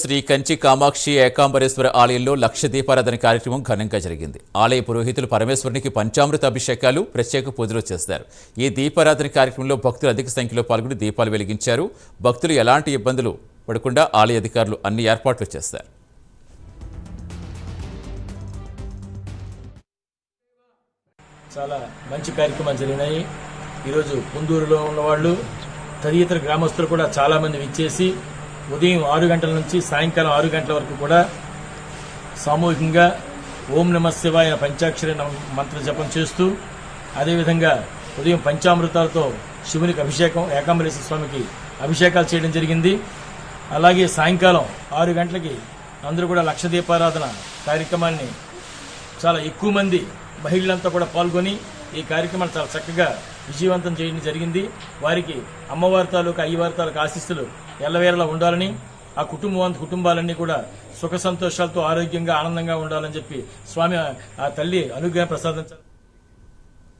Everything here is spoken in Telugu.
శ్రీ కంచి కామాక్షి ఏకాంబరేశ్వర ఆలయంలో లక్ష దీపారాధన కార్యక్రమం ఘనంగా జరిగింది. ఆలయ పురోహితులు పరమేశ్వరునికి పంచామృత అభిషేకాలు, ప్రత్యేక పూజలు చేస్తారు. ఈ దీపారాధన కార్యక్రమంలో భక్తులు అధిక సంఖ్యలో పాల్గొని దీపాలు వెలిగించారు. భక్తులు ఎలాంటి ఇబ్బందులు పడకుండా ఆలయ అధికారులు అన్ని ఏర్పాట్లు చేస్తారు. చాలా మంచి కార్యక్రమాలు జరిగినాయి. ఈరోజు పొందూరులో ఉన్నవాళ్ళు తదితర గ్రామస్తులు కూడా చాలా మంది విచ్చేసి ఉదయం 6 గంటల నుంచి సాయంకాలం 6 గంటల వరకు కూడా సామూహికంగా ఓం నమః శివాయ పంచాక్షరి మంత్ర జపం చేస్తూ, అదేవిధంగా ఉదయం పంచామృతాలతో శివునికి అభిషేకం, ఏకాంబరేశ్వర స్వామికి అభిషేకాలు చేయడం జరిగింది. అలాగే సాయంకాలం 6 గంటలకి అందరూ కూడా లక్ష దీపారాధన కార్యక్రమాన్ని చాలా ఎక్కువ మంది మహిళలంతా కూడా పాల్గొని ఈ కార్యక్రమాన్ని చాలా చక్కగా విజయవంతం చేయడం జరిగింది. వారికి అమ్మవారి తాలూకు అయ్యవారి తాలూకు ఆశీస్సులు ఎల్లవేళలా ఉండాలని, ఆ కుటుంబాలన్నీ కూడా సుఖ సంతోషాలతో ఆరోగ్యంగా ఆనందంగా ఉండాలని చెప్పి స్వామి ఆ తల్లి అనుగ్రహం ప్రసాదించాలి.